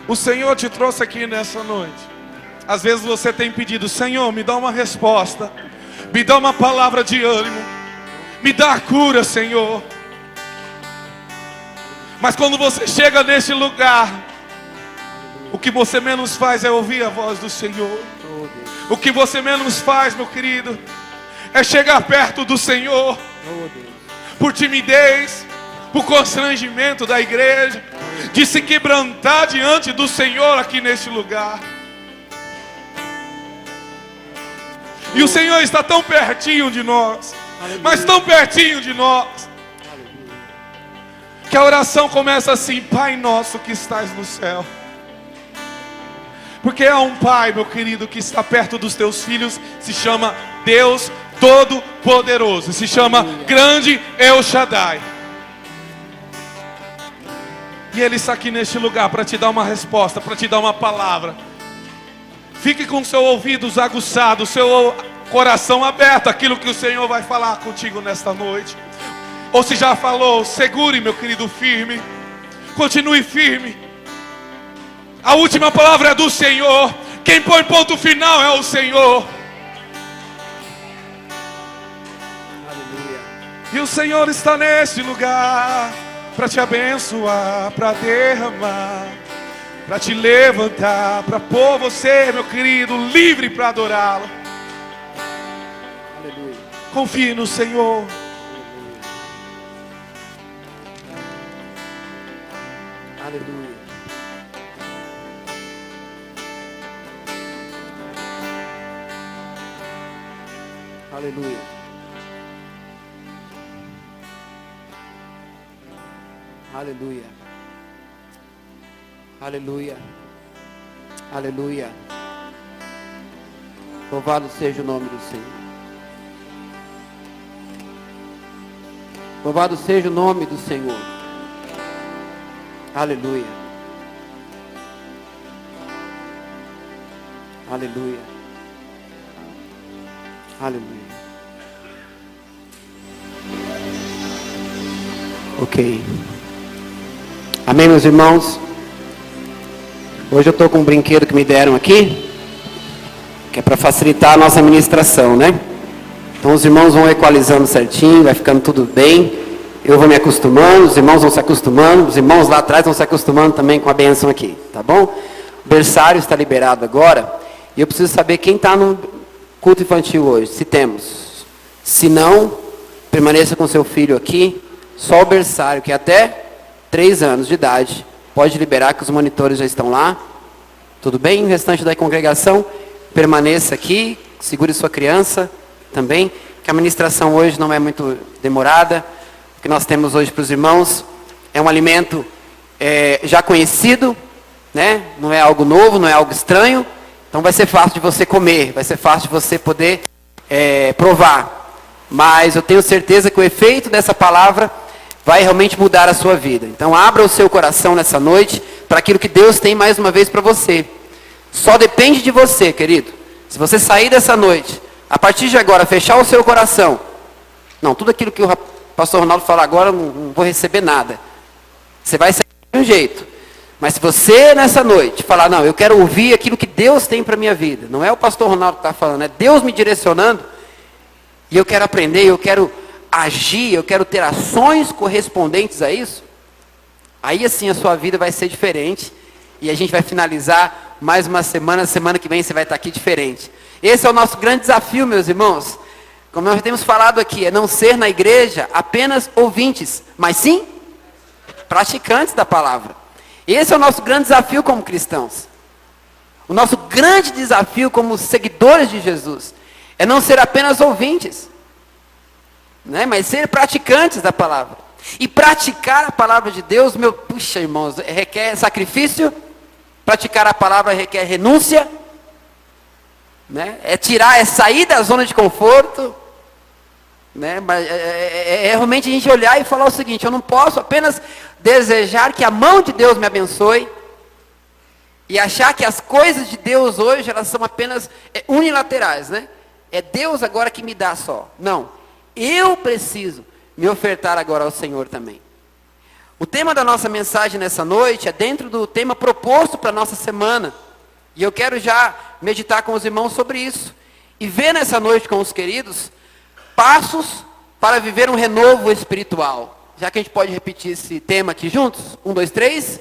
O Senhor te trouxe aqui nessa noite. Às vezes você tem pedido: Senhor, me dá uma resposta, me dá uma palavra de ânimo, me dá a cura, Senhor. Mas quando você chega nesse lugar, o que você menos faz é ouvir a voz do Senhor. O que você menos faz, meu querido, é chegar perto do Senhor. Por timidez, por constrangimento da igreja, de se quebrantar diante do Senhor aqui neste lugar. E o Senhor está tão pertinho de nós, mas tão pertinho de nós, que a oração começa assim: Pai nosso que estás no céu. Porque há um Pai, meu querido, que está perto dos teus filhos, se chama Deus Todo-Poderoso, se chama Grande El Shaddai. E Ele está aqui neste lugar para te dar uma resposta, para te dar uma palavra. Fique com seus ouvidos aguçados, seu coração aberto àquilo que o Senhor vai falar contigo nesta noite. Ou se já falou, segure, meu querido, firme. Continue firme. A última palavra é do Senhor. Quem põe ponto final é o Senhor. Aleluia. E o Senhor está neste lugar para te abençoar, para derramar, para te levantar, para pôr você, meu querido, livre para adorá-lo. Aleluia. Confie no Senhor. Aleluia. Aleluia. Aleluia. Aleluia. Aleluia. Louvado seja o nome do Senhor. Louvado seja o nome do Senhor. Aleluia. Aleluia. Aleluia. Ok. Amém, meus irmãos? Hoje eu estou com um brinquedo que me deram aqui, que é para facilitar a nossa administração, né? Então os irmãos vão equalizando certinho, vai ficando tudo bem. Eu vou me acostumando, os irmãos vão se acostumando, os irmãos lá atrás vão se acostumando também com a bênção aqui, tá bom? O berçário está liberado agora, e eu preciso saber quem está no culto infantil hoje, se temos. Se não, permaneça com seu filho aqui. Só o berçário, que é até 3 anos de idade, pode liberar, que os monitores já estão lá. Tudo bem? O restante da congregação, permaneça aqui, segure sua criança também, que a ministração hoje não é muito demorada. O que nós temos hoje para os irmãos é um alimento já conhecido, né? Não é algo novo, não é algo estranho. Então vai ser fácil de você comer, vai ser fácil de você poder provar. Mas eu tenho certeza que o efeito dessa palavra vai realmente mudar a sua vida. Então abra o seu coração nessa noite para aquilo que Deus tem mais uma vez para você. Só depende de você, querido. Se você sair dessa noite, a partir de agora, fechar o seu coração. Não, tudo aquilo que o pastor Ronaldo fala agora, eu não vou receber nada. Você vai sair de um jeito. Mas se você nessa noite falar: não, eu quero ouvir aquilo que Deus tem para a minha vida. Não é o pastor Ronaldo que está falando, é Deus me direcionando. E eu quero aprender, eu quero agir, eu quero ter ações correspondentes a isso. Aí assim a sua vida vai ser diferente. E a gente vai finalizar mais uma semana. Semana que vem você vai estar aqui diferente. Esse é o nosso grande desafio, meus irmãos. Como nós temos falado aqui, é não ser na igreja apenas ouvintes, mas sim praticantes da palavra. Esse é o nosso grande desafio como cristãos. O nosso grande desafio como seguidores de Jesus é não ser apenas ouvintes, né? Mas ser praticantes da palavra. E praticar a palavra de Deus, puxa, irmãos, requer sacrifício. Praticar a palavra requer renúncia, né? É sair da zona de conforto, né? Mas realmente a gente olhar e falar o seguinte: eu não posso apenas desejar que a mão de Deus me abençoe e achar que as coisas de Deus hoje elas são apenas unilaterais, né? É Deus agora que me dá só. Não, eu preciso me ofertar agora ao Senhor também. O tema da nossa mensagem nessa noite é dentro do tema proposto para a nossa semana. E eu quero já meditar com os irmãos sobre isso. E ver nessa noite com os queridos, passos para viver um renovo espiritual. Já que a gente pode repetir esse tema aqui juntos? 1, 2, 3.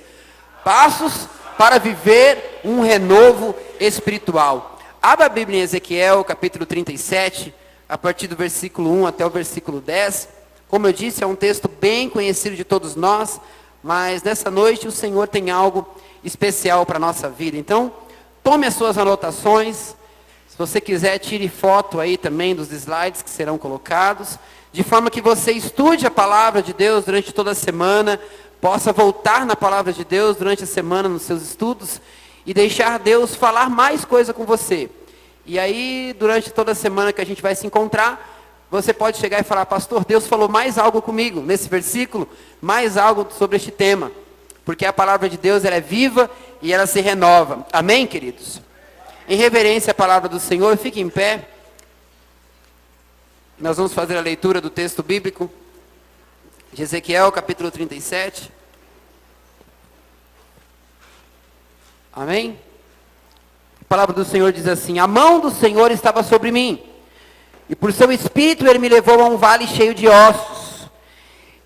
Passos para viver um renovo espiritual. Abra a Bíblia em Ezequiel, capítulo 37, a partir do versículo 1 até o versículo 10. Como eu disse, é um texto bem conhecido de todos nós, mas nessa noite o Senhor tem algo especial para a nossa vida. Então, tome as suas anotações. Se você quiser, tire foto aí também dos slides que serão colocados, de forma que você estude a palavra de Deus durante toda a semana, possa voltar na palavra de Deus durante a semana nos seus estudos e deixar Deus falar mais coisa com você. E aí, durante toda a semana que a gente vai se encontrar, você pode chegar e falar: pastor, Deus falou mais algo comigo nesse versículo, mais algo sobre este tema. Porque a palavra de Deus, ela é viva e ela se renova. Amém, queridos? Em reverência à palavra do Senhor, fique em pé. Nós vamos fazer a leitura do texto bíblico de Ezequiel, capítulo 37. Amém? A palavra do Senhor diz assim: a mão do Senhor estava sobre mim, e por seu espírito ele me levou a um vale cheio de ossos.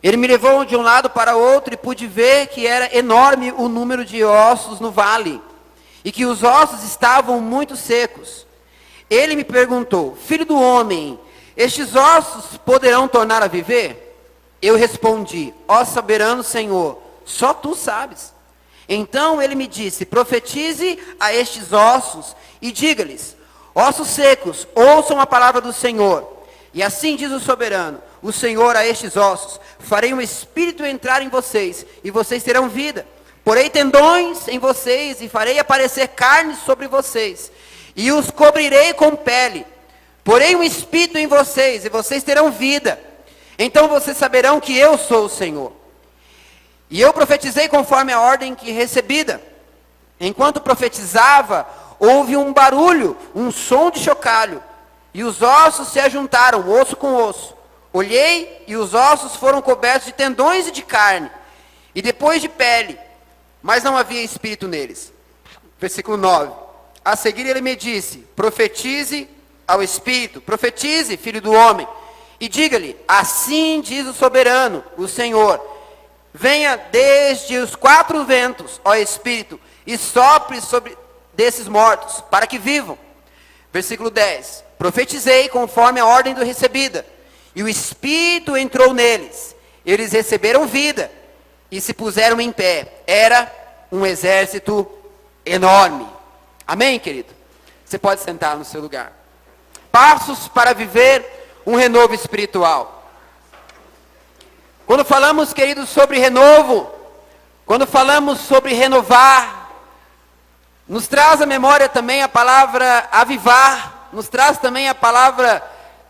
Ele me levou de um lado para o outro, e pude ver que era enorme o número de ossos no vale, e que os ossos estavam muito secos. Ele me perguntou: filho do homem, estes ossos poderão tornar a viver? Eu respondi: ó soberano Senhor, só tu sabes. Então ele me disse: profetize a estes ossos e diga-lhes: ossos secos, ouçam a palavra do Senhor. E assim diz o soberano, o Senhor, a estes ossos: farei um espírito entrar em vocês, e vocês terão vida. Porei tendões em vocês, e farei aparecer carne sobre vocês, e os cobrirei com pele. Porei um espírito em vocês, e vocês terão vida. Então vocês saberão que eu sou o Senhor. E eu profetizei conforme a ordem que recebida. Enquanto profetizava, houve um barulho, um som de chocalho, e os ossos se ajuntaram, osso com osso. Olhei, e os ossos foram cobertos de tendões e de carne, e depois de pele, mas não havia espírito neles. Versículo 9. A seguir ele me disse: profetize ao espírito, profetize, filho do homem, e diga-lhe: assim diz o soberano, o Senhor: venha desde os 4 ventos, ó espírito, e sopre sobre desses mortos, para que vivam. Versículo 10. Profetizei conforme a ordem do recebida, e o espírito entrou neles. Eles receberam vida, e se puseram em pé. Era um exército enorme. Amém, querido? Você pode sentar no seu lugar. Passos para viver um renovo espiritual. Quando falamos, queridos, sobre renovo, quando falamos sobre renovar, nos traz à memória também a palavra avivar, nos traz também a palavra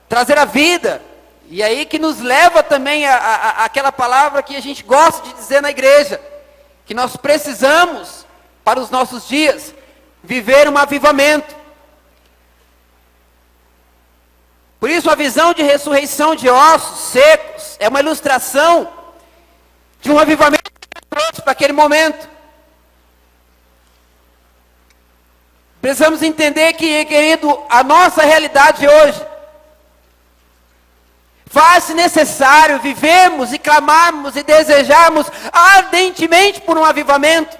trazer a vida, e aí que nos leva também àquela palavra que a gente gosta de dizer na igreja, que nós precisamos, para os nossos dias, viver um avivamento. Por isso a visão de ressurreição de ossos secos é uma ilustração de um avivamento para aquele momento. Precisamos entender que, querido, a nossa realidade hoje faz-se necessário vivermos e clamarmos e desejarmos ardentemente por um avivamento,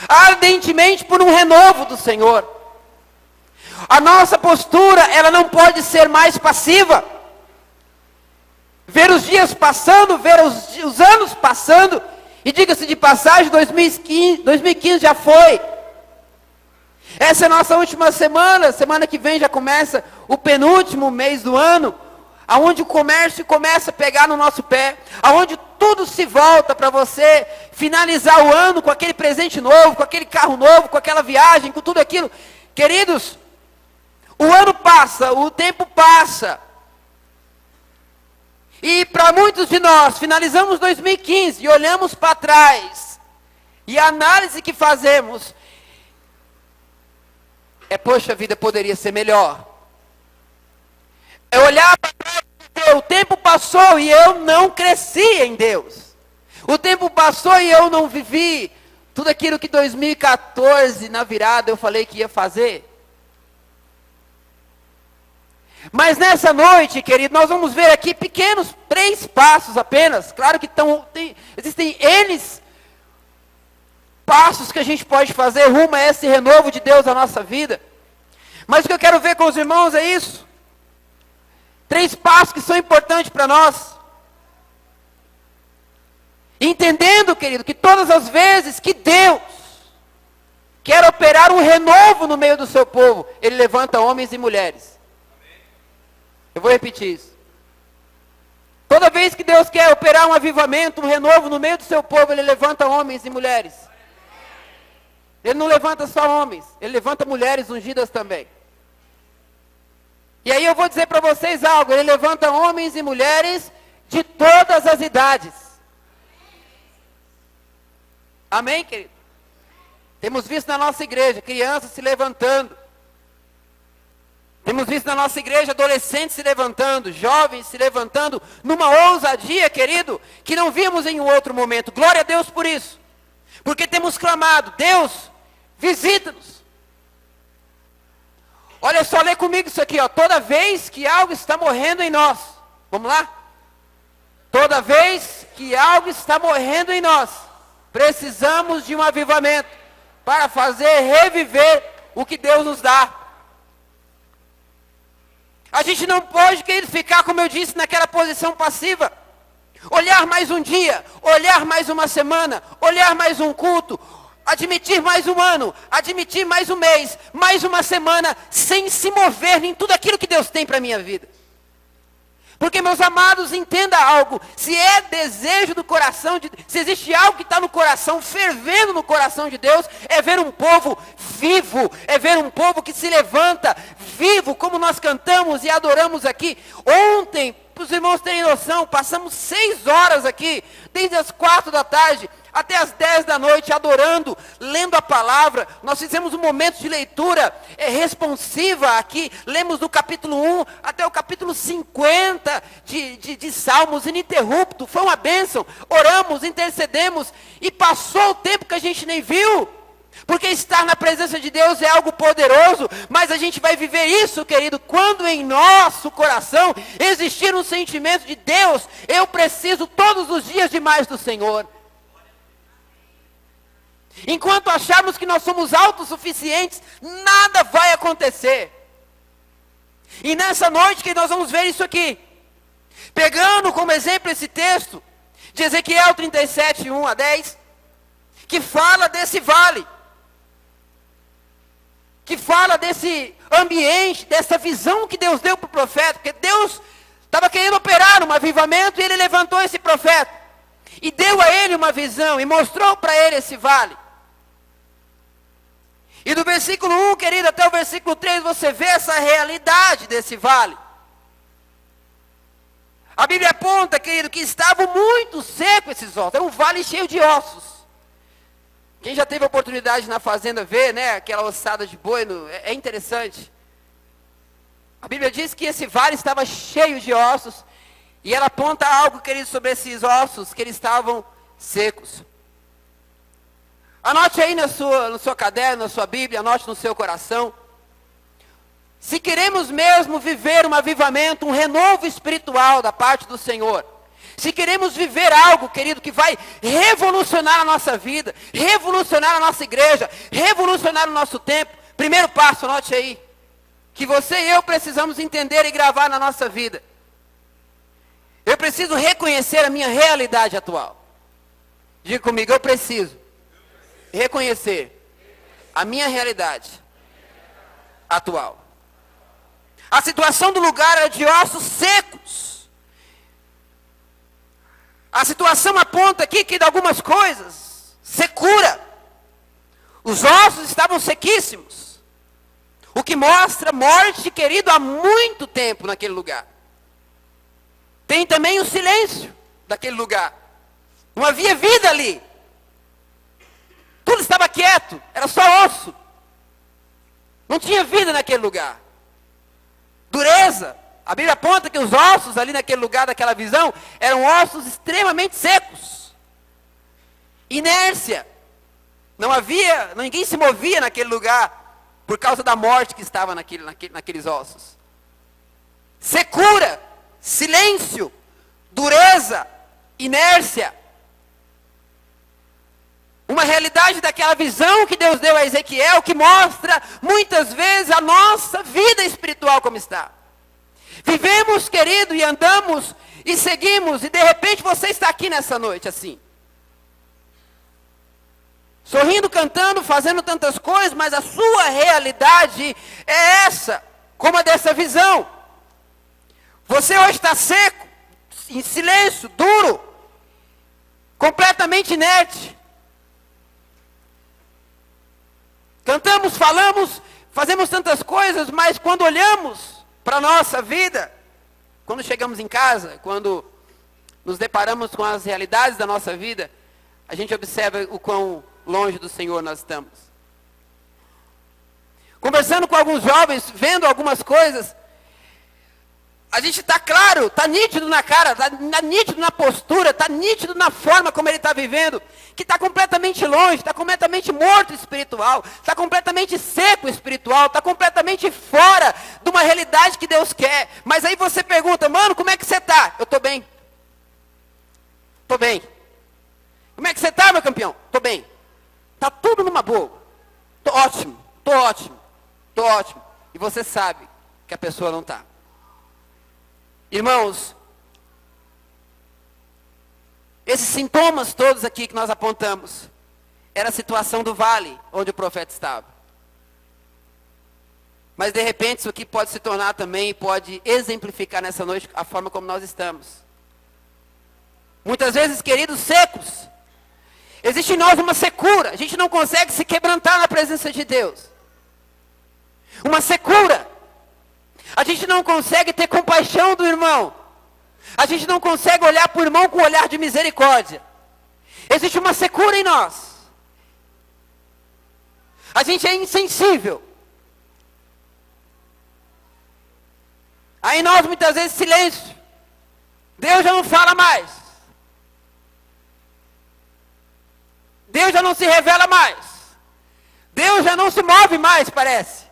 ardentemente por um renovo do Senhor. A nossa postura, ela não pode ser mais passiva. Ver os dias passando, ver os anos passando, e diga-se de passagem, 2015 já foi. Essa é a nossa última semana, semana que vem já começa o penúltimo mês do ano, aonde o comércio começa a pegar no nosso pé, aonde tudo se volta para você finalizar o ano com aquele presente novo, com aquele carro novo, com aquela viagem, com tudo aquilo. Queridos, o ano passa, o tempo passa. E para muitos de nós, finalizamos 2015 e olhamos para trás. E a análise que fazemos é: poxa, a vida poderia ser melhor. É olhar para trás e dizer: o tempo passou e eu não cresci em Deus. O tempo passou e eu não vivi tudo aquilo que 2014, na virada, eu falei que ia fazer. Mas nessa noite, querido, nós vamos ver aqui pequenos 3 passos apenas. Claro que existem N passos que a gente pode fazer rumo a esse renovo de Deus na nossa vida. Mas o que eu quero ver com os irmãos é isso. 3 passos que são importantes para nós. Entendendo, querido, que todas as vezes que Deus quer operar um renovo no meio do seu povo, Ele levanta homens e mulheres. Eu vou repetir isso. Toda vez que Deus quer operar um avivamento, um renovo no meio do seu povo, Ele levanta homens e mulheres. Ele não levanta só homens, Ele levanta mulheres ungidas também. E aí eu vou dizer para vocês algo, Ele levanta homens e mulheres de todas as idades. Amém, querido? Temos visto na nossa igreja, crianças se levantando. Temos visto na nossa igreja adolescentes se levantando, jovens se levantando, numa ousadia, querido, que não vimos em um outro momento. Glória a Deus por isso. Porque temos clamado, Deus, visita-nos. Olha só, lê comigo isso aqui, ó. Toda vez que algo está morrendo em nós. Vamos lá? Toda vez que algo está morrendo em nós, precisamos de um avivamento para fazer reviver o que Deus nos dá. A gente não pode, querido, ficar, como eu disse, naquela posição passiva. Olhar mais um dia, olhar mais uma semana, olhar mais um culto, admitir mais um ano, admitir mais um mês, mais uma semana, sem se mover em tudo aquilo que Deus tem para a minha vida. Porque, meus amados, entenda algo, se é desejo do coração, se existe algo que está no coração, fervendo no coração de Deus, é ver um povo vivo, é ver um povo que se levanta, vivo, como nós cantamos e adoramos aqui. Ontem, para os irmãos terem noção, passamos 6 horas aqui, desde as 4 da tarde, até as 10 da noite, adorando, lendo a palavra. Nós fizemos um momento de leitura responsiva aqui, lemos do capítulo 1 até o capítulo 50 de Salmos, ininterrupto, foi uma bênção, oramos, intercedemos, e passou o tempo que a gente nem viu, porque estar na presença de Deus é algo poderoso, mas a gente vai viver isso, querido, quando em nosso coração existir um sentimento de Deus, eu preciso todos os dias de mais do Senhor. Enquanto acharmos que nós somos autossuficientes, nada vai acontecer. E nessa noite que nós vamos ver isso aqui, pegando como exemplo esse texto de Ezequiel 37, 1 a 10, que fala desse vale, que fala desse ambiente, dessa visão que Deus deu para o profeta, porque Deus estava querendo operar um avivamento e Ele levantou esse profeta, e deu a ele uma visão, e mostrou para ele esse vale. E do versículo 1, querido, até o versículo 3, você vê essa realidade desse vale. A Bíblia aponta, querido, que estavam muito secos esses ossos. Era um vale cheio de ossos. Quem já teve a oportunidade na fazenda ver, né, aquela ossada de boi, é interessante. A Bíblia diz que esse vale estava cheio de ossos. E ela aponta algo, querido, sobre esses ossos, que eles estavam secos. Anote aí no seu caderno, na sua Bíblia, anote no seu coração. Se queremos mesmo viver um avivamento, um renovo espiritual da parte do Senhor, se queremos viver algo, querido, que vai revolucionar a nossa vida, revolucionar a nossa igreja, revolucionar o nosso tempo, primeiro passo, anote aí, que você e eu precisamos entender e gravar na nossa vida. Eu preciso reconhecer a minha realidade atual. Diga comigo, eu preciso reconhecer a minha realidade atual. A situação do lugar era de ossos secos. A situação aponta aqui que de algumas coisas, secura. Os ossos estavam sequíssimos. O que mostra morte, querido, há muito tempo naquele lugar. Tem também o silêncio daquele lugar. Não havia vida ali. Tudo estava quieto, era só osso. Não tinha vida naquele lugar. Dureza. A Bíblia aponta que os ossos ali naquele lugar, daquela visão, eram ossos extremamente secos. Inércia. Não havia, ninguém se movia naquele lugar por causa da morte que estava naqueles ossos. Secura, silêncio, dureza, inércia. Uma realidade daquela visão que Deus deu a Ezequiel, que mostra muitas vezes a nossa vida espiritual como está. Vivemos, querido, e andamos e seguimos, e de repente você está aqui nessa noite assim. Sorrindo, cantando, fazendo tantas coisas, mas a sua realidade é essa, como a dessa visão. Você hoje está seco, em silêncio, duro, completamente inerte. Cantamos, falamos, fazemos tantas coisas, mas quando olhamos para a nossa vida, quando chegamos em casa, quando nos deparamos com as realidades da nossa vida, a gente observa o quão longe do Senhor nós estamos. Conversando com alguns jovens, vendo algumas coisas, a gente está claro, está nítido na cara, está nítido na postura, está nítido na forma como ele está vivendo, que está completamente longe, está completamente morto espiritual, está completamente seco espiritual, está completamente fora de uma realidade que Deus quer. Mas aí você pergunta, mano, como é que você está? Eu estou bem. Estou bem. Como é que você está, meu campeão? Estou bem. Está tudo numa boa. Estou ótimo, estou ótimo, estou ótimo. E você sabe que a pessoa não está. Irmãos, esses sintomas todos aqui que nós apontamos, era a situação do vale onde o profeta estava. Mas de repente isso aqui pode se tornar também, pode exemplificar nessa noite a forma como nós estamos. Muitas vezes, queridos, secos. Existe em nós uma secura, a gente não consegue se quebrantar na presença de Deus. Uma secura. A gente não consegue ter compaixão do irmão. A gente não consegue olhar para o irmão com um olhar de misericórdia. Existe uma secura em nós. A gente é insensível. Aí nós muitas vezes silêncio. Deus já não fala mais. Deus já não se revela mais. Deus já não se move mais, parece.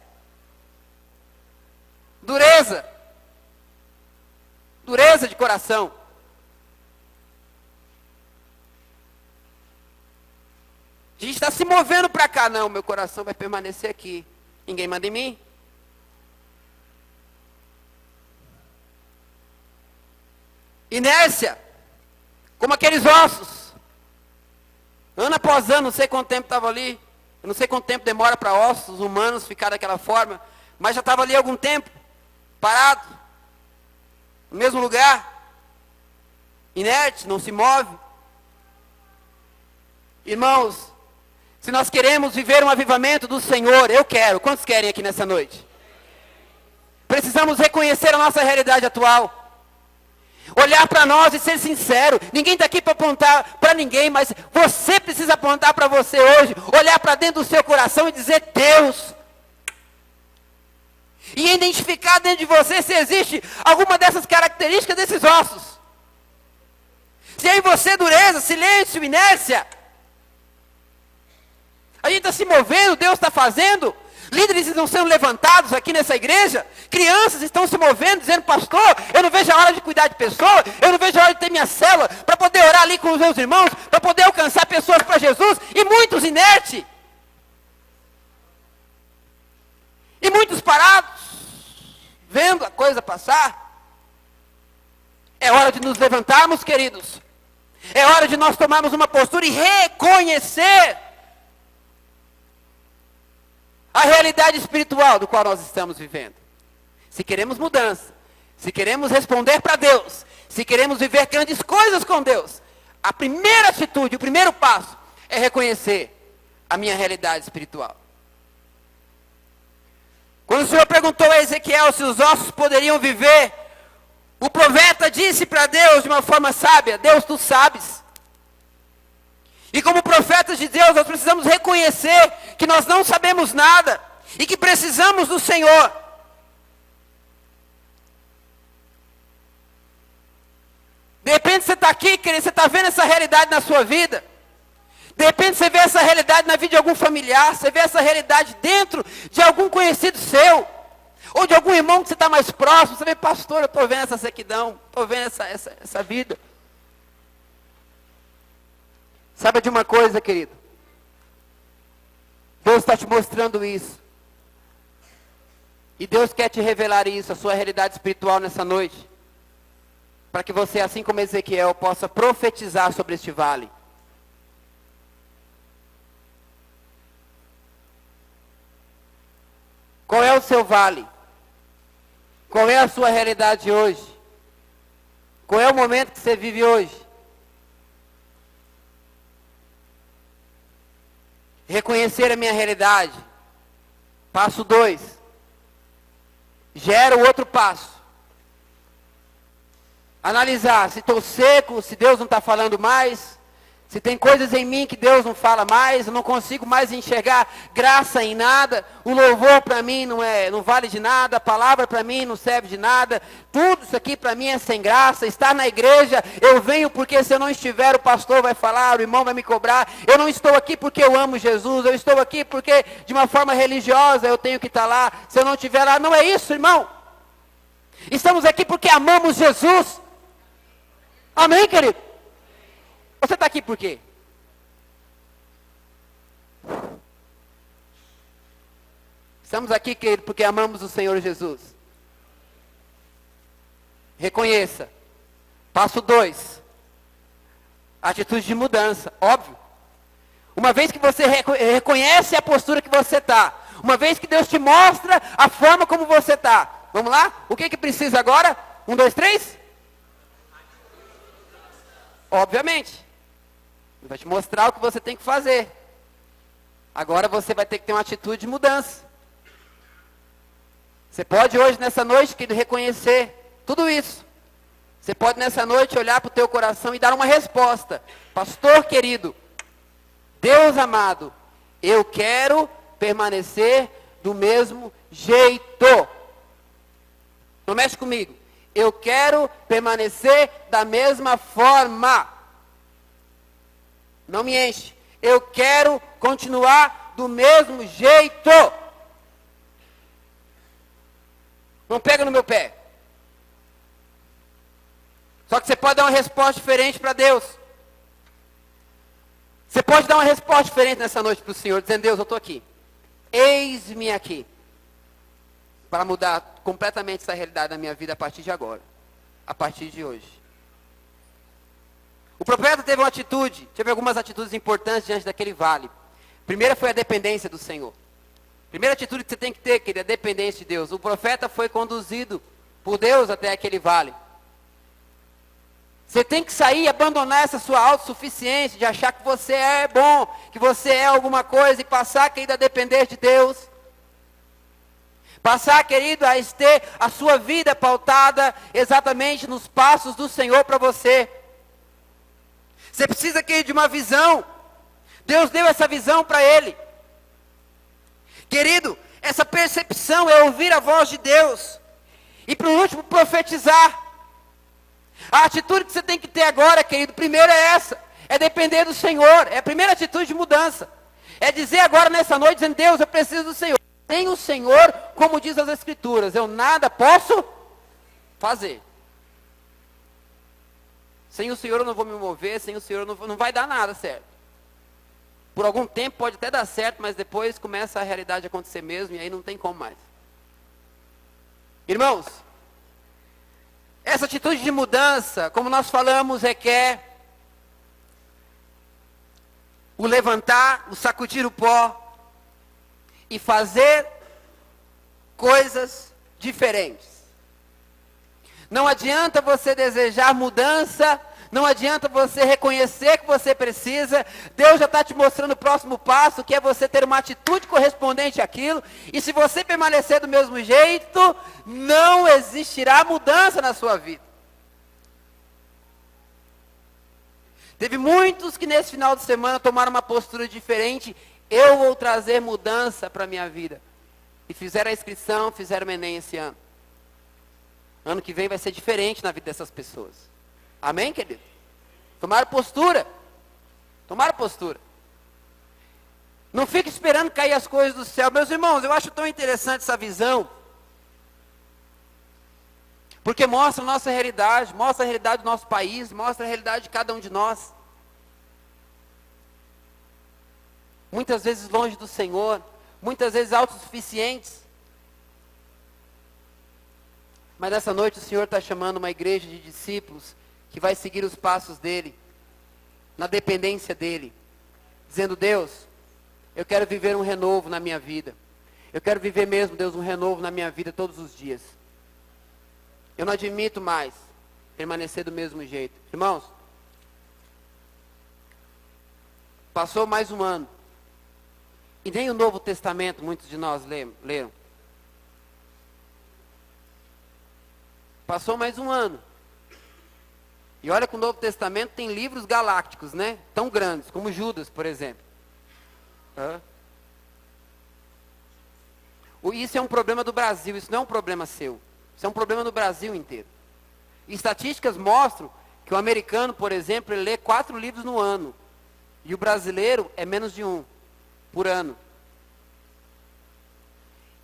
Dureza. Dureza de coração. A gente está se movendo para cá. Não, meu coração vai permanecer aqui. Ninguém manda em mim. Inércia. Como aqueles ossos. Ano após ano, não sei quanto tempo estava ali. Eu não sei quanto tempo demora para ossos humanos ficar daquela forma. Mas já estava ali há algum tempo. Parado, no mesmo lugar, inerte, não se move. Irmãos, se nós queremos viver um avivamento do Senhor, eu quero, quantos querem aqui nessa noite? Precisamos reconhecer a nossa realidade atual. Olhar para nós e ser sincero. Ninguém está aqui para apontar para ninguém, mas você precisa apontar para você hoje, olhar para dentro do seu coração e dizer, Deus, e identificar dentro de você se existe alguma dessas características desses ossos. Se é em você dureza, silêncio, inércia. A gente está se movendo, Deus está fazendo. Líderes estão sendo levantados aqui nessa igreja. Crianças estão se movendo, dizendo, pastor, eu não vejo a hora de cuidar de pessoas. Eu não vejo a hora de ter minha célula, para poder orar ali com os meus irmãos, para poder alcançar pessoas para Jesus. E muitos inertes. E muitos parados, vendo a coisa passar. É hora de nos levantarmos, queridos. É hora de nós tomarmos uma postura e reconhecer a realidade espiritual do qual nós estamos vivendo. Se queremos mudança, se queremos responder para Deus, se queremos viver grandes coisas com Deus, a primeira atitude, o primeiro passo é reconhecer a minha realidade espiritual. Quando o Senhor perguntou a Ezequiel se os ossos poderiam viver, o profeta disse para Deus de uma forma sábia, Deus, tu sabes. E como profetas de Deus, nós precisamos reconhecer que nós não sabemos nada e que precisamos do Senhor. De repente você está aqui, querido, você está vendo essa realidade na sua vida. De repente você vê essa realidade na vida de algum familiar, você vê essa realidade dentro de algum conhecido seu, ou de algum irmão que você está mais próximo. Você vê, pastor, eu estou vendo essa sequidão, estou vendo essa vida. Sabe de uma coisa, querido? Deus está te mostrando isso. E Deus quer te revelar isso, a sua realidade espiritual nessa noite. Para que você, assim como Ezequiel, possa profetizar sobre este vale. Qual é o seu vale? Qual é a sua realidade hoje? Qual é o momento que você vive hoje? Reconhecer a minha realidade. Passo 2. Gera o outro passo. Analisar se estou seco, se Deus não está falando mais. Se tem coisas em mim que Deus não fala mais, eu não consigo mais enxergar graça em nada, o louvor para mim não vale de nada, a palavra para mim não serve de nada, tudo isso aqui para mim é sem graça. Estar na igreja, eu venho porque se eu não estiver o pastor vai falar, o irmão vai me cobrar. Eu não estou aqui porque eu amo Jesus, eu estou aqui porque de uma forma religiosa eu tenho que estar lá. Se eu não estiver lá, não é isso, irmão. Estamos aqui porque amamos Jesus. Amém, querido? Você está aqui por quê? Estamos aqui, querido, porque amamos o Senhor Jesus. Reconheça. Passo 2. Atitude de mudança, óbvio. Uma vez que você reconhece a postura que você está, uma vez que Deus te mostra a forma como você está, vamos lá? O que precisa agora? 1, 2, 3? Obviamente. Ele vai te mostrar o que você tem que fazer. Agora você vai ter que ter uma atitude de mudança. Você pode hoje, nessa noite, querido, reconhecer tudo isso. Você pode nessa noite olhar para o teu coração e dar uma resposta. Pastor querido, Deus amado, eu quero permanecer do mesmo jeito. Não mexe comigo. Eu quero permanecer da mesma forma. Não me enche. Eu quero continuar do mesmo jeito. Não pega no meu pé. Só que você pode dar uma resposta diferente para Deus. Você pode dar uma resposta diferente nessa noite para o Senhor, dizendo: Deus, eu estou aqui. Eis-me aqui. Para mudar completamente essa realidade da minha vida a partir de agora. A partir de hoje. O profeta teve algumas atitudes importantes diante daquele vale. Primeira foi a dependência do Senhor. Primeira atitude que você tem que ter, querido, é a dependência de Deus. O profeta foi conduzido por Deus até aquele vale. Você tem que sair e abandonar essa sua autossuficiência, de achar que você é bom, que você é alguma coisa, e passar, querido, a depender de Deus. Passar, querido, a ter a sua vida pautada exatamente nos passos do Senhor para você. Você precisa, querido, de uma visão. Deus deu essa visão para ele. Querido, essa percepção é ouvir a voz de Deus. E por último, profetizar. A atitude que você tem que ter agora, querido, primeiro é essa. É depender do Senhor. É a primeira atitude de mudança. É dizer agora nessa noite, dizendo: Deus, eu preciso do Senhor. Sem o Senhor, como diz as Escrituras, eu nada posso fazer. Sem o Senhor eu não vou me mover, sem o Senhor não vai dar nada certo. Por algum tempo pode até dar certo, mas depois começa a realidade a acontecer mesmo, e aí não tem como mais. Irmãos, essa atitude de mudança, como nós falamos, requer o levantar, o sacudir o pó e fazer coisas diferentes. Não adianta você desejar mudança, não adianta você reconhecer que você precisa. Deus já está te mostrando o próximo passo, que é você ter uma atitude correspondente àquilo. E se você permanecer do mesmo jeito, não existirá mudança na sua vida. Teve muitos que nesse final de semana tomaram uma postura diferente. Eu vou trazer mudança para a minha vida. E fizeram a inscrição, fizeram o Enem esse ano. Ano que vem vai ser diferente na vida dessas pessoas. Amém, querido? Tomaram postura. Tomaram postura. Não fique esperando cair as coisas do céu. Meus irmãos, eu acho tão interessante essa visão. Porque mostra a nossa realidade, mostra a realidade do nosso país, mostra a realidade de cada um de nós. Muitas vezes longe do Senhor, muitas vezes autossuficientes. Mas nessa noite o Senhor está chamando uma igreja de discípulos que vai seguir os passos dEle, na dependência dEle. Dizendo, Deus, eu quero viver um renovo na minha vida. Eu quero viver mesmo, Deus, um renovo na minha vida todos os dias. Eu não admito mais permanecer do mesmo jeito. Irmãos, passou mais um ano. E nem o Novo Testamento muitos de nós leram. Passou mais um ano. E olha que o Novo Testamento tem livros galácticos, né? Tão grandes, como Judas, por exemplo. Isso é um problema do Brasil, isso não é um problema seu. Isso é um problema no Brasil inteiro. E estatísticas mostram que o americano, por exemplo, ele lê 4 livros no ano. E o brasileiro é menos de 1 por ano.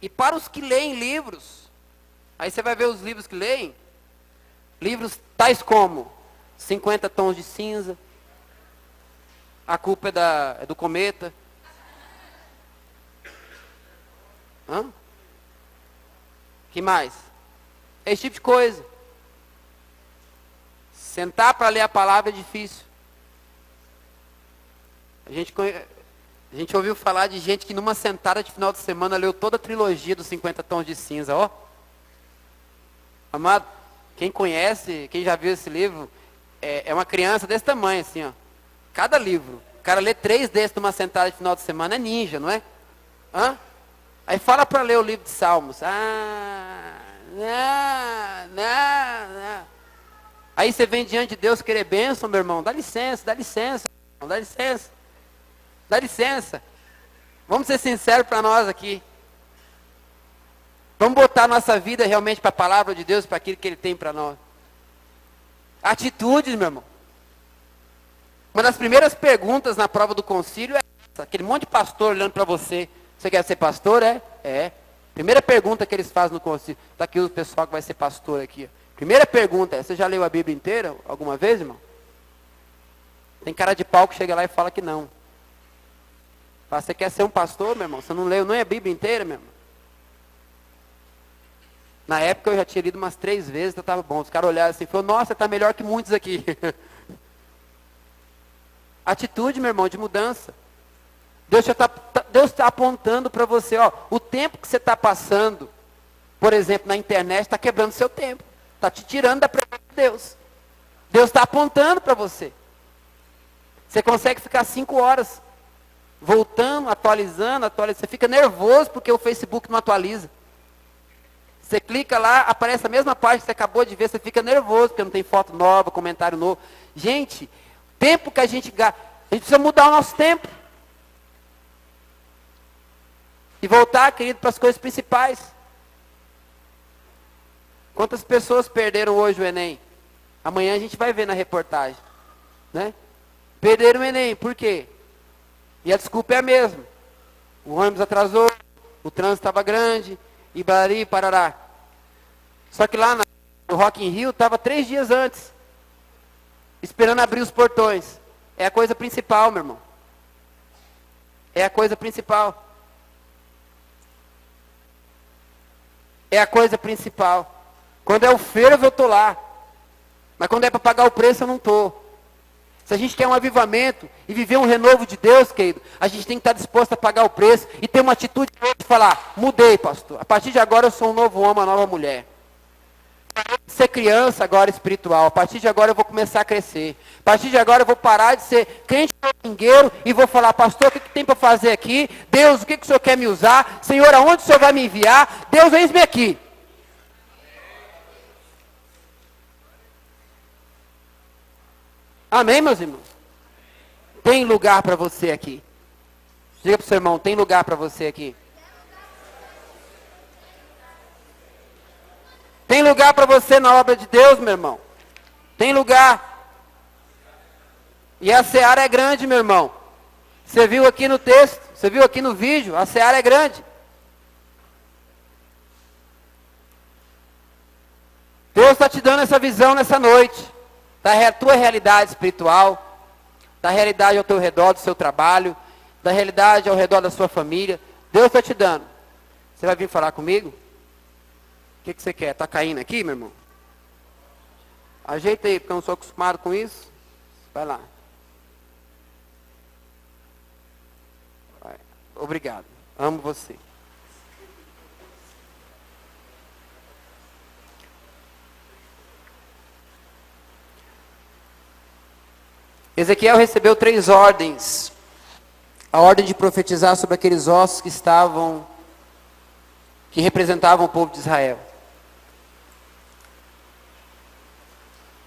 E para os que leem livros, aí você vai ver os livros que leem, livros tais como 50 Tons de Cinza, A Culpa é do Cometa. Que mais? Esse tipo de coisa. Sentar para ler a palavra é difícil. A gente ouviu falar de gente que numa sentada de final de semana leu toda a trilogia dos 50 Tons de Cinza, ó. Amado, quem conhece, quem já viu esse livro, é uma criança desse tamanho, assim, ó. Cada livro. O cara lê 3 desses numa sentada de final de semana, é ninja, não é? Aí fala para ler o livro de Salmos. Não. Aí você vem diante de Deus querer bênção, meu irmão. Dá licença, irmão, dá licença. Dá licença. Vamos ser sinceros para nós aqui. Vamos botar a nossa vida realmente para a palavra de Deus, para aquilo que Ele tem para nós. Atitudes, meu irmão. Uma das primeiras perguntas na prova do concílio é essa. Aquele monte de pastor olhando para você. Você quer ser pastor? É. Primeira pergunta que eles fazem no concílio. Está aqui o pessoal que vai ser pastor aqui. Primeira pergunta é, você já leu a Bíblia inteira alguma vez, irmão? Tem cara de pau que chega lá e fala que não. Fala, você quer ser um pastor, meu irmão? Você não leu nem a Bíblia inteira, meu irmão? Na época eu já tinha lido umas 3 vezes, então estava bom. Os caras olharam assim e falaram, nossa, está melhor que muitos aqui. Atitude, meu irmão, de mudança. Deus está apontando para você, ó, o tempo que você está passando, por exemplo, na internet, está quebrando seu tempo. Está te tirando da presença de Deus. Deus está apontando para você. Você consegue ficar 5 horas, voltando, atualizando. Você fica nervoso porque o Facebook não atualiza. Você clica lá, aparece a mesma página que você acabou de ver, você fica nervoso porque não tem foto nova, comentário novo. Gente, tempo que a gente gasta, a gente precisa mudar o nosso tempo. E voltar, querido, para as coisas principais. Quantas pessoas perderam hoje o Enem? Amanhã a gente vai ver na reportagem. Né? Perderam o Enem, por quê? E a desculpa é a mesma. O ônibus atrasou, o trânsito estava grande, e barari, parará. Só que lá no Rock in Rio estava 3 dias antes, esperando abrir os portões. É a coisa principal, meu irmão. É a coisa principal. É a coisa principal. Quando é o fervo eu estou lá. Mas quando é para pagar o preço eu não estou. Se a gente quer um avivamento e viver um renovo de Deus, querido, a gente tem que estar disposto a pagar o preço e ter uma atitude de falar, mudei, pastor. A partir de agora eu sou um novo homem, uma nova mulher. Ser criança agora espiritual. A partir de agora eu vou começar a crescer. A partir de agora eu vou parar de ser crente domingueiro e vou falar, pastor, o que tem para fazer aqui? Deus, o que o Senhor quer me usar? Senhor, aonde o Senhor vai me enviar? Deus, eis-me aqui. Amém, meus irmãos? Tem lugar para você aqui. Diga para o seu irmão, tem lugar para você aqui. Tem lugar para você na obra de Deus, meu irmão. Tem lugar. E a seara é grande, meu irmão. Você viu aqui no texto, você viu aqui no vídeo, a seara é grande. Deus está te dando essa visão nessa noite, da tua realidade espiritual, da realidade ao teu redor do seu trabalho, da realidade ao redor da sua família. Deus está te dando. Você vai vir falar comigo? O que você quer? Está caindo aqui, meu irmão? Ajeita aí, porque eu não sou acostumado com isso. Vai lá. Vai. Obrigado. Amo você. Ezequiel recebeu 3 ordens. A ordem de profetizar sobre aqueles ossos que representavam o povo de Israel.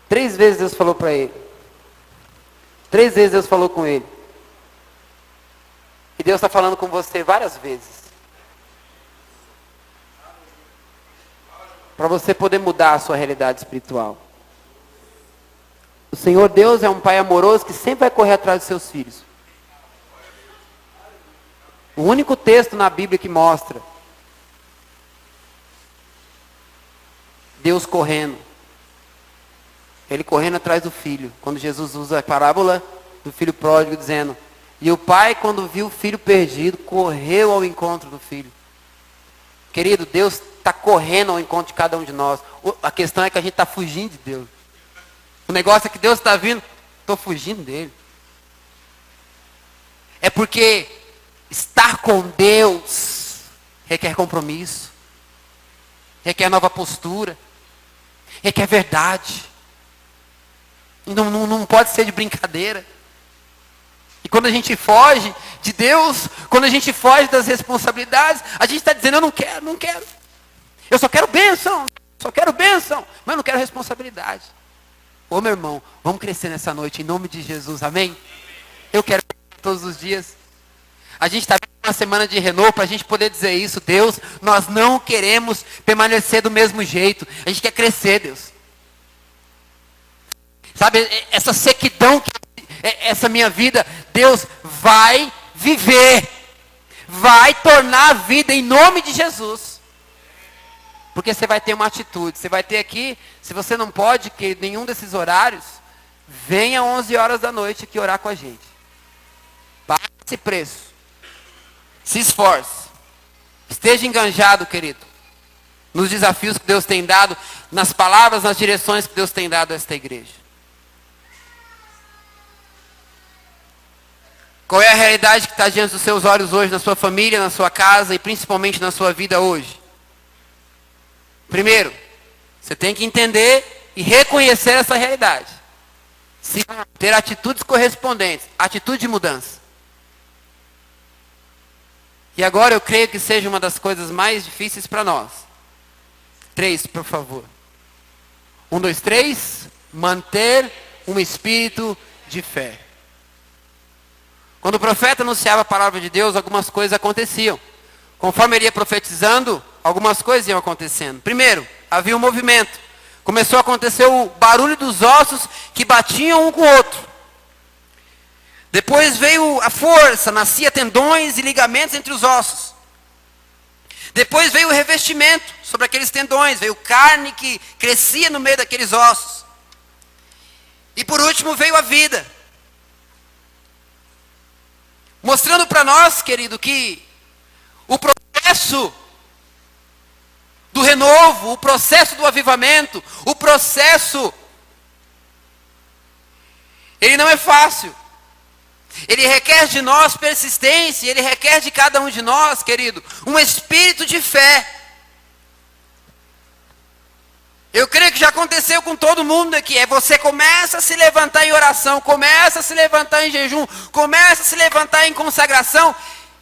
3 vezes Deus falou para ele. 3 vezes Deus falou com ele. E Deus está falando com você várias vezes. Para você poder mudar a sua realidade espiritual. O Senhor Deus é um Pai amoroso que sempre vai correr atrás dos seus filhos. O único texto na Bíblia que mostra Deus correndo. Ele correndo atrás do filho. Quando Jesus usa a parábola do filho pródigo dizendo, e o pai quando viu o filho perdido, correu ao encontro do filho. Querido, Deus está correndo ao encontro de cada um de nós. A questão é que a gente está fugindo de Deus. O negócio é que Deus está vindo, estou fugindo dele. É porque estar com Deus requer compromisso, requer nova postura, requer verdade. Não pode ser de brincadeira. E quando a gente foge de Deus, quando a gente foge das responsabilidades, a gente está dizendo, eu não quero. Eu só quero bênção, mas não quero responsabilidade. Ô meu irmão, vamos crescer nessa noite, em nome de Jesus, amém? Eu quero todos os dias. A gente está vendo uma semana de renovo para a gente poder dizer isso. Deus, nós não queremos permanecer do mesmo jeito. A gente quer crescer, Deus. Sabe, essa sequidão, essa minha vida, Deus vai viver. Vai tornar a vida em nome de Jesus. Porque você vai ter uma atitude. Você vai ter aqui, se você não pode, que nenhum desses horários, venha às 11 horas da noite aqui orar com a gente. Pague esse preço. Se esforce. Esteja enganjado, querido. Nos desafios que Deus tem dado, nas palavras, nas direções que Deus tem dado a esta igreja. Qual é a realidade que está diante dos seus olhos hoje, na sua família, na sua casa e principalmente na sua vida hoje? Primeiro, você tem que entender e reconhecer essa realidade. Segundo, ter atitudes correspondentes, atitude de mudança. E agora eu creio que seja uma das coisas mais difíceis para nós. 3, por favor. 1, 2, 3. Manter um espírito de fé. Quando o profeta anunciava a palavra de Deus, algumas coisas aconteciam. Conforme ele ia profetizando, algumas coisas iam acontecendo. Primeiro, havia um movimento. Começou a acontecer o barulho dos ossos que batiam um com o outro. Depois veio a força, nascia tendões e ligamentos entre os ossos. Depois veio o revestimento sobre aqueles tendões, veio carne que crescia no meio daqueles ossos. E por último veio a vida. Mostrando para nós, querido, que o processo do renovo, o processo do avivamento, o processo, ele não é fácil. Ele requer de nós persistência, ele requer de cada um de nós, querido, um espírito de fé. Eu creio que já aconteceu com todo mundo aqui. Você começa a se levantar em oração, começa a se levantar em jejum, começa a se levantar em consagração,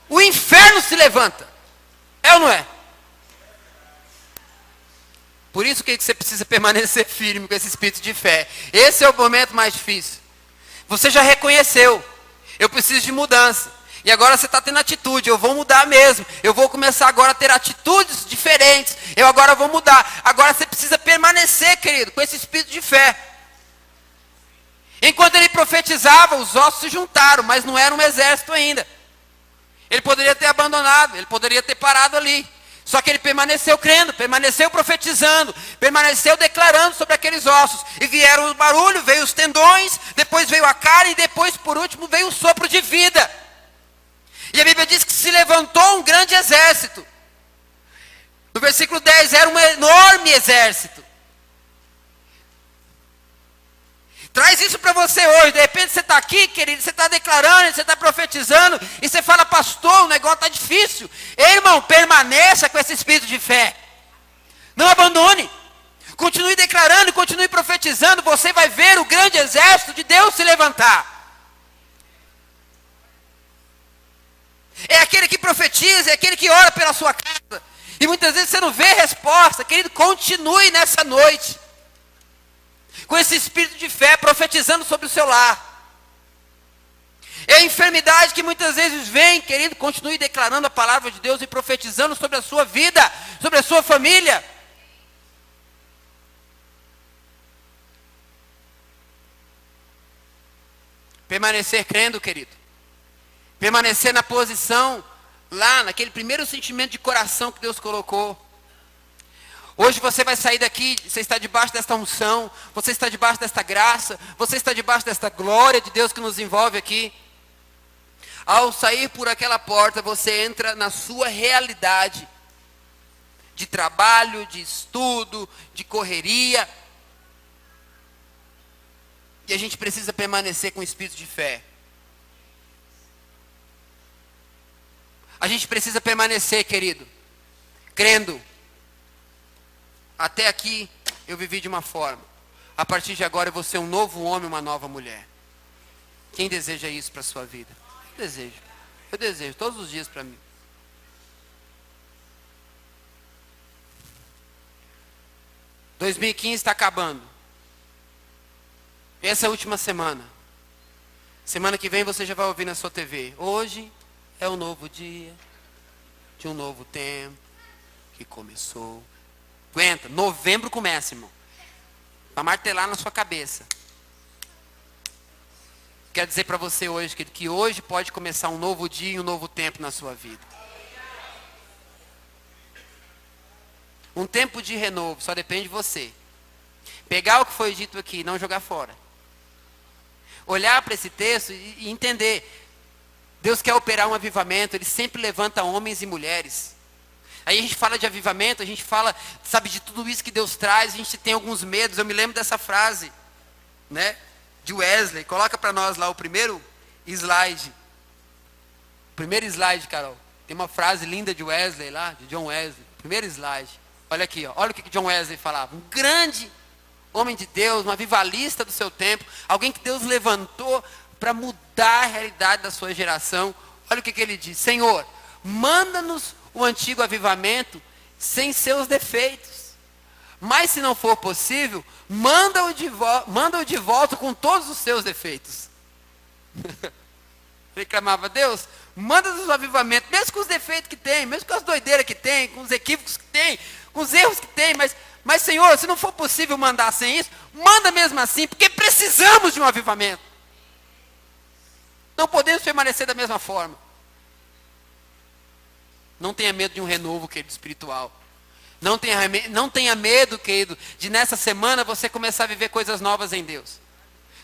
o inferno se levanta. É ou não é? Por isso que você precisa permanecer firme com esse espírito de fé. Esse é o momento mais difícil. Você já reconheceu. Eu preciso de mudança. E agora você está tendo atitude. Eu vou mudar mesmo. Eu vou começar agora a ter atitudes diferentes. Eu agora vou mudar. Agora você precisa permanecer, querido, com esse espírito de fé. Enquanto ele profetizava, os ossos se juntaram, mas não era um exército ainda. Ele poderia ter abandonado, ele poderia ter parado ali. Só que ele permaneceu crendo, permaneceu profetizando, permaneceu declarando sobre aqueles ossos. E vieram os barulhos, veio os tendões, depois veio a carne e depois, por último, veio o sopro de vida. E a Bíblia diz que se levantou um grande exército. No versículo 10, era um enorme exército. Traz isso para você hoje. De repente você está aqui, querido, você está declarando, você está profetizando, e você fala, pastor, o negócio está difícil. Ei, irmão, permaneça com esse espírito de fé. Não abandone. Continue declarando, continue profetizando. Você vai ver o grande exército de Deus se levantar. É aquele que profetiza, é aquele que ora pela sua casa. E muitas vezes você não vê resposta. Querido, continue nessa noite com esse espírito de fé, profetizando sobre o seu lar. É a enfermidade que muitas vezes vem, querido, continue declarando a palavra de Deus e profetizando sobre a sua vida, sobre a sua família. Permanecer crendo, querido. Permanecer na posição, lá, naquele primeiro sentimento de coração que Deus colocou. Hoje você vai sair daqui, você está debaixo desta unção, você está debaixo desta graça, você está debaixo desta glória de Deus que nos envolve aqui. Ao sair por aquela porta, você entra na sua realidade de trabalho, de estudo, de correria. E a gente precisa permanecer com o espírito de fé. A gente precisa permanecer, querido, crendo. Até aqui eu vivi de uma forma. A partir de agora eu vou ser um novo homem, uma nova mulher. Quem deseja isso para a sua vida? Eu desejo. Eu desejo todos os dias para mim. – 2015 está acabando. Essa é a última semana. Semana que vem você já vai ouvir na sua TV. Hoje é um novo dia de um novo tempo que começou. Aguenta, novembro começa, irmão. Para martelar na sua cabeça. Quero dizer para você hoje, querido, que hoje pode começar um novo dia e um novo tempo na sua vida. Um tempo de renovo, só depende de você. Pegar o que foi dito aqui e não jogar fora. Olhar para esse texto e entender. Deus quer operar um avivamento, Ele sempre levanta homens e mulheres. Aí a gente fala de avivamento, a gente fala, sabe, de tudo isso que Deus traz, a gente tem alguns medos. Eu me lembro dessa frase, né, de Wesley. Coloca para nós lá o primeiro slide. Primeiro slide, Carol. Tem uma frase linda de Wesley lá, de John Wesley. Primeiro slide. Olha aqui, ó. Olha o que John Wesley falava. Um grande homem de Deus, um avivalista do seu tempo. Alguém que Deus levantou para mudar a realidade da sua geração. Olha o que ele diz. Senhor, manda-nos o antigo avivamento sem seus defeitos. Mas se não for possível, manda-o de volta com todos os seus defeitos. Ele clamava, Deus, manda-nos o avivamento, mesmo com os defeitos que tem, mesmo com as doideiras que tem, com os equívocos que tem, com os erros que tem, mas Senhor, se não for possível mandar sem isso, manda mesmo assim, porque precisamos de um avivamento. Não podemos permanecer da mesma forma. Não tenha medo de um renovo, querido, espiritual. Não tenha medo, querido, de nessa semana você começar a viver coisas novas em Deus.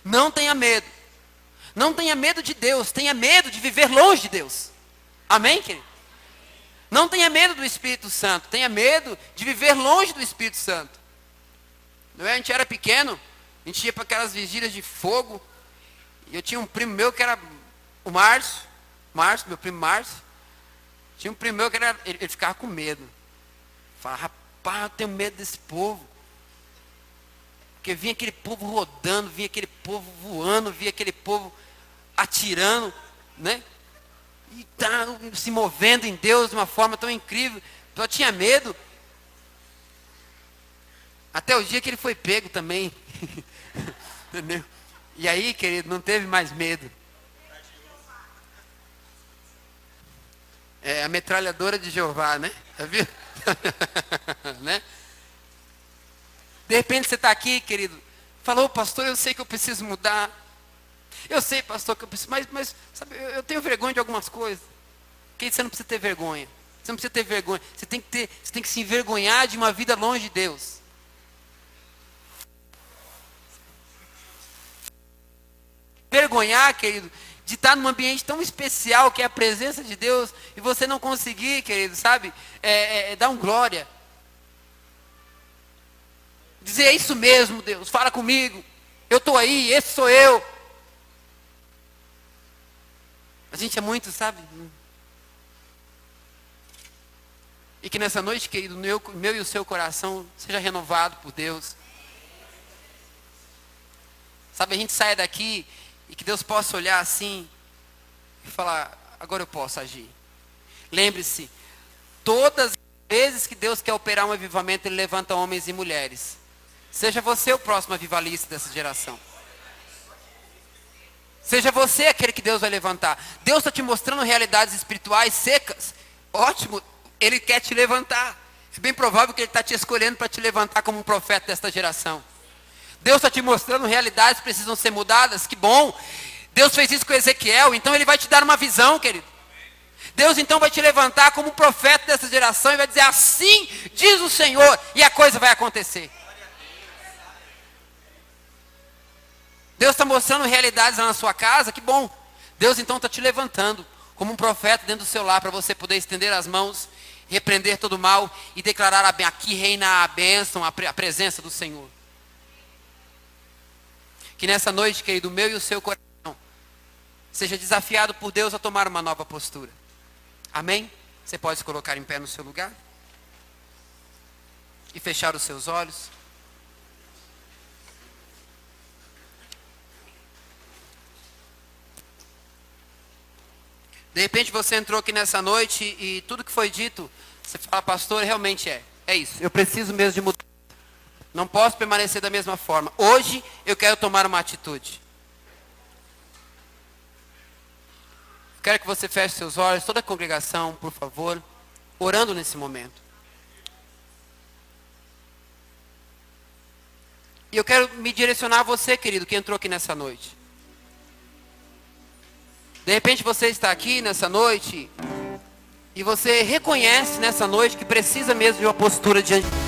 Não tenha medo. Não tenha medo de Deus, tenha medo de viver longe de Deus. Amém, querido? Não tenha medo do Espírito Santo, tenha medo de viver longe do Espírito Santo. A gente era pequeno, a gente ia para aquelas vigílias de fogo, e eu tinha um primo meu que era o Márcio, meu primo Márcio. Tinha um primo meu que ele ficava com medo. Falava, rapaz, eu tenho medo desse povo. Porque vinha aquele povo rodando, vinha aquele povo voando, vinha aquele povo atirando, né? E tá se movendo em Deus de uma forma tão incrível. Então eu tinha medo. Até o dia que ele foi pego também. Entendeu? E aí, querido, não teve mais medo. É a metralhadora de Jeová, né? Já viu? Né? De repente você está aqui, querido. Falou, pastor, eu sei que eu preciso mudar. Eu sei, pastor, que eu preciso, mas sabe, eu tenho vergonha de algumas coisas. Querido, você não precisa ter vergonha. Você não precisa ter vergonha. Você tem que se envergonhar de uma vida longe de Deus. Vergonhar, querido, de estar num ambiente tão especial que é a presença de Deus e você não conseguir, querido, sabe, dar um glória. Dizer, é isso mesmo, Deus, fala comigo. Eu estou aí, esse sou eu. A gente é muito, sabe? E que nessa noite, querido, meu e o seu coração seja renovado por Deus. Sabe, a gente saia daqui e que Deus possa olhar assim e falar, agora eu posso agir. Lembre-se, todas as vezes que Deus quer operar um avivamento, Ele levanta homens e mulheres. Seja você o próximo avivalista dessa geração. Seja você aquele que Deus vai levantar. Deus está te mostrando realidades espirituais secas. Ótimo, Ele quer te levantar. É bem provável que Ele está te escolhendo para te levantar como um profeta desta geração. Deus está te mostrando realidades que precisam ser mudadas. Que bom. Deus fez isso com Ezequiel, então Ele vai te dar uma visão, querido. Deus então vai te levantar como um profeta dessa geração e vai dizer, assim diz o Senhor, e a coisa vai acontecer. Deus está mostrando realidades lá na sua casa, que bom. Deus então está te levantando como um profeta dentro do seu lar, para você poder estender as mãos, repreender todo o mal e declarar, aqui reina a bênção, a presença do Senhor. Que nessa noite, querido, o meu e o seu coração seja desafiado por Deus a tomar uma nova postura. Amém? Você pode se colocar em pé no seu lugar e fechar os seus olhos. De repente você entrou aqui nessa noite e tudo que foi dito, você fala, pastor, realmente é isso. Eu preciso mesmo de mudar. Não posso permanecer da mesma forma. Hoje eu quero tomar uma atitude. Quero que você feche seus olhos, toda a congregação, por favor, orando nesse momento. E eu quero me direcionar a você, querido, que entrou aqui nessa noite. De repente você está aqui nessa noite e você reconhece nessa noite que precisa mesmo de uma postura diante de Deus.